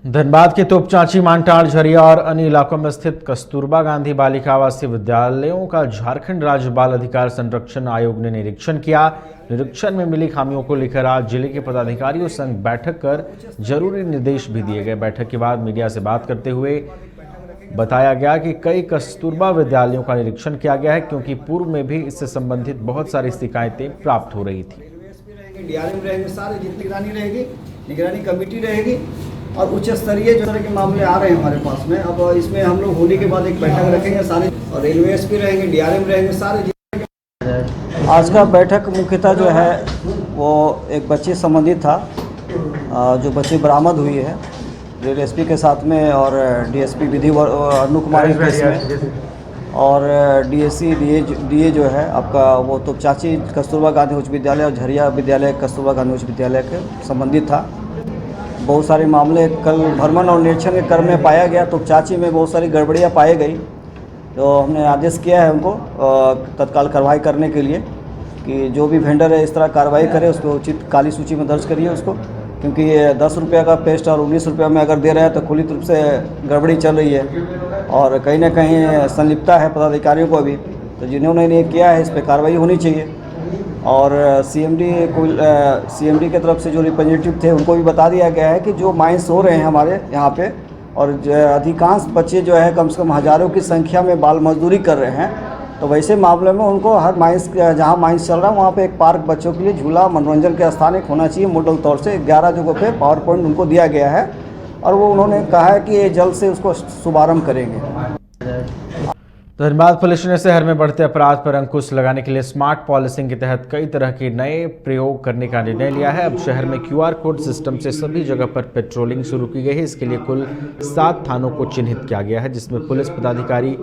धनबाद के तोपचांची, मानटाड़, झरिया और अन्य इलाकों में स्थित कस्तूरबा गांधी बालिका आवासीय विद्यालयों का झारखंड राज्य बाल अधिकार संरक्षण आयोग ने निरीक्षण किया। निरीक्षण में मिली खामियों को लेकर आज जिले के पदाधिकारियों संग बैठक कर जरूरी निर्देश भी दिए गए। बैठक के बाद मीडिया से बात करते हुए बताया गया कि कई कस्तूरबा विद्यालयों का निरीक्षण किया गया है, क्योंकि पूर्व में भी इससे संबंधित बहुत सारी शिकायतें प्राप्त हो रही थी। डीआरएम रहेंगे, सारे जितनी निगरानी रहेगी, निगरानी कमेटी रहेगी और उच्च स्तरीय जो तरह के मामले आ रहे हैं हमारे पास में, अब इसमें हम लोग होली के बाद एक बैठक रखेंगे सारे, और रेलवे एसपी रहेंगे, डीआरएम रहेंगे, सारे। आज का बैठक मुख्यतः जो है वो एक बच्ची संबंधित था, जो बच्ची बरामद हुई है रेल एसपी के साथ में और डीएसपी विधि अनु कुमारी केस में, और डीएससी डीए जो है आपका वो तोपचांची कस्तूरबा गांधी उच्च विद्यालय और झरिया विद्यालय कस्तूरबा गांधी उच्च विद्यालय के संबंधित था। बहुत सारे मामले कल भ्रमण और निरीक्षण के क्रम में पाया गया। तोपचांची में बहुत सारी गड़बड़ियाँ पाई गई, तो हमने आदेश किया है उनको तत्काल कार्रवाई करने के लिए कि जो भी वेंडर है इस तरह कार्रवाई करे, उसको उचित काली सूची में दर्ज करिए उसको, क्योंकि ये 10 रुपये का पेस्ट और 19 रुपये में अगर दे रहे हैं तो खुली रूप से गड़बड़ी चल रही है और कहीं ना कहीं संलिप्तता है पदाधिकारियों को भी। तो जिन्होंने ये किया है इस पर कार्रवाई होनी चाहिए। और सीएमडी की तरफ से जो रिप्रेजेंटेटिव थे उनको भी बता दिया गया है कि जो माइंस हो रहे हैं हमारे यहाँ पे, और अधिकांश बच्चे जो है कम से कम हज़ारों की संख्या में बाल मजदूरी कर रहे हैं, तो वैसे मामले में उनको हर माइंस जहाँ माइंस चल रहा है वहाँ पे एक पार्क बच्चों के लिए झूला मनोरंजन के स्थान एक होना चाहिए। मॉडल तौर से 11 जगहों पे पावर पॉइंट उनको दिया गया है और वो उन्होंने कहा है कि ये जल्द से उसको शुभारंभ करेंगे। धनबाद पुलिस ने शहर में बढ़ते अपराध पर अंकुश लगाने के लिए स्मार्ट पॉलिसिंग के तहत कई तरह के नए प्रयोग करने का निर्णय लिया है। अब शहर में QR कोड सिस्टम से सभी जगह पर पेट्रोलिंग शुरू की गई है। इसके लिए कुल 7 थानों को चिन्हित किया गया है, जिसमें पुलिस पदाधिकारी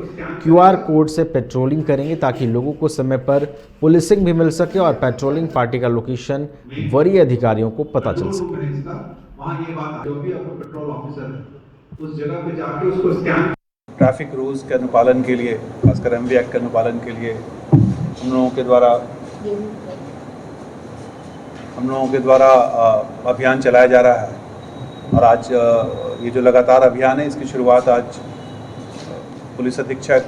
QR कोड से पेट्रोलिंग करेंगे ताकि लोगों को समय पर पुलिसिंग भी मिल सके और पेट्रोलिंग पार्टी का लोकेशन वरीय अधिकारियों को पता चल सके। ट्रैफिक रूल्स के अनुपालन के लिए, खासकर MV एक्ट के अनुपालन के लिए हम लोगों के द्वारा अभियान चलाया जा रहा है। और आज ये जो लगातार अभियान है, इसकी शुरुआत आज पुलिस अधीक्षक,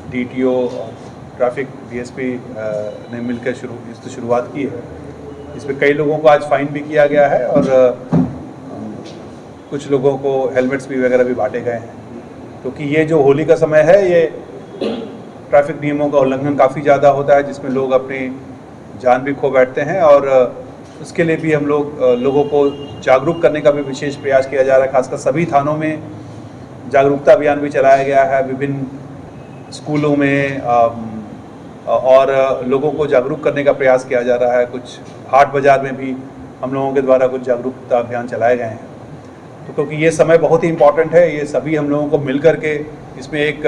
DTO और ट्रैफिक DSP ने मिलकर शुरुआत की है। इस पर कई लोगों को आज फाइन भी किया गया है और कुछ लोगों को हेलमेट्स भी वगैरह भी बांटे गए हैं, क्योंकि ये जो होली का समय है, ये ट्रैफिक नियमों का उल्लंघन काफ़ी ज़्यादा होता है, जिसमें लोग अपनी जान भी खो बैठते हैं। और उसके लिए भी हम लोगों को जागरूक करने का भी विशेष प्रयास किया जा रहा है। खासकर सभी थानों में जागरूकता अभियान भी चलाया गया है, विभिन्न स्कूलों में और लोगों को जागरूक करने का प्रयास किया जा रहा है। कुछ हाट बाज़ार में भी हम लोगों के द्वारा कुछ जागरूकता अभियान चलाए गए हैं। तो क्योंकि ये समय बहुत ही इम्पॉर्टेंट है, ये सभी हम लोगों को मिलकर के इसमें एक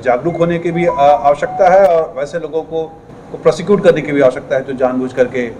जागरूक होने की भी आवश्यकता है और वैसे लोगों को प्रोसिक्यूट करने की भी आवश्यकता है जो जानबूझ करके।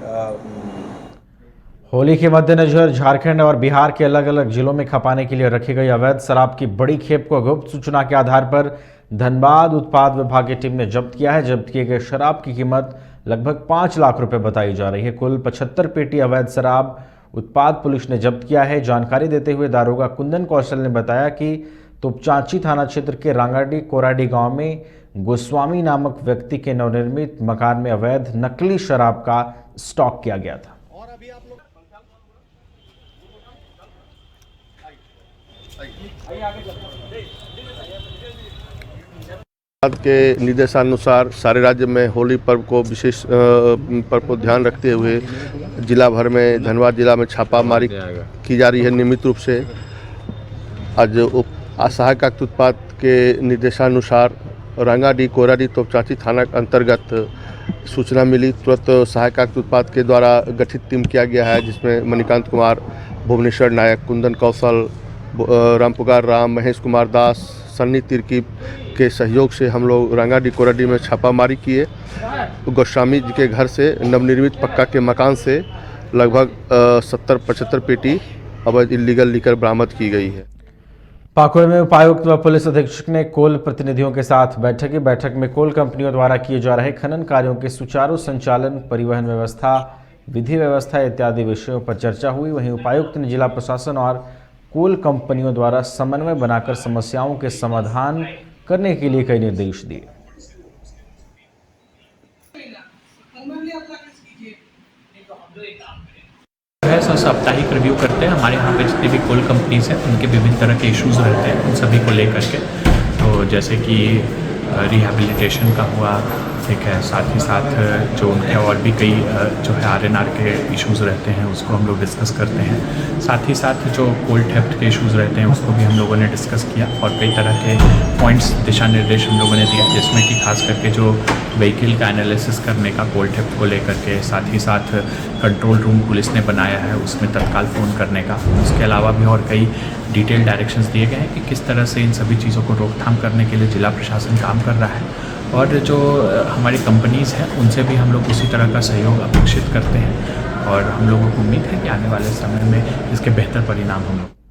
होली के मद्देनजर झारखंड और बिहार के अलग अलग जिलों में खपाने के लिए रखी गई अवैध शराब की बड़ी खेप को गुप्त सूचना के आधार पर धनबाद उत्पाद विभाग की टीम ने जब्त किया है। जब्त किए गए शराब की कीमत लगभग 5 लाख रुपए बताई जा रही है। कुल 75 पेटी अवैध शराब उत्पाद पुलिस ने जब्त किया है। जानकारी देते हुए दारोगा कुंदन कौशल ने बताया कि तोपचांची थाना क्षेत्र के रांगाडी कोराडी गांव में गोस्वामी नामक व्यक्ति के नवनिर्मित मकान में अवैध नकली शराब का स्टॉक किया गया था। के निर्देशानुसार सारे राज्य में होली पर्व को विशेष पर्व को ध्यान रखते हुए जिला भर में धनबाद जिला में छापामारी की जा रही है नियमित रूप से। आज सहायक आयुक्त उत्पाद के निर्देशानुसार रंगाडी कोराडी तोपचांची थाना के अंतर्गत सूचना मिली, तुरंत सहायक आयुक्त उत्पाद के द्वारा गठित टीम किया गया है, जिसमें मणिकांत कुमार, भुवनेश्वर नायक, कुंदन कौशल, रामपुकार राम, महेश कुमार दास, सन्नी तिर्की के सहयोग से हम लोग रंगाडी कोराडी में छापामारी किए। गोस्वामी जी के घर से नवनिर्मित पक्का के मकान से लगभग 70-75 पेटी अवैध इलीगल लिकर बरामद की गई है। पाकुड़ में उपायुक्त व पुलिस अधीक्षक ने कोल प्रतिनिधियों के साथ बैठक में कोल कंपनियों द्वारा किए जा रहे खनन कार्यों के सुचारू संचालन, परिवहन व्यवस्था, विधि व्यवस्था इत्यादि विषयों पर चर्चा हुई। वहीं उपायुक्त ने जिला प्रशासन और कोल कंपनियों द्वारा समन्वय बनाकर समस्याओं के समाधान करने के लिए कई निर्देश दिए। साप्ताहिक रिव्यू करते हैं। हमारे यहाँ पे जितने भी कोल कंपनीज हैं उनके विभिन्न तरह के इश्यूज़ रहते हैं, उन सभी को लेकर के, तो जैसे कि रिहैबिलिटेशन का हुआ, ठीक है, साथ ही साथ जो उनके और भी कई जो है आरएनआर के इश्यूज़ रहते हैं उसको हम लोग डिस्कस करते हैं। साथ ही साथ जो कोल थेफ्ट के इश्यूज़ रहते हैं उसको भी हम लोगों ने डिस्कस किया और कई तरह के पॉइंट्स, दिशा निर्देश हम लोगों ने दिया, जिसमें कि खास करके जो व्हीकल का एनालिसिस करने का कोल थेफ्ट को लेकर के, साथ ही साथ कंट्रोल रूम पुलिस ने बनाया है उसमें तत्काल फ़ोन करने का। उसके अलावा भी और कई डिटेल डायरेक्शंस दिए गए हैं कि किस तरह से इन सभी चीज़ों को रोकथाम करने के लिए जिला प्रशासन काम कर रहा है। और जो हमारी कंपनीज़ हैं उनसे भी हम लोग उसी तरह का सहयोग अपेक्षित करते हैं और हम लोगों को उम्मीद है कि आने वाले समय में इसके बेहतर परिणाम हम लोग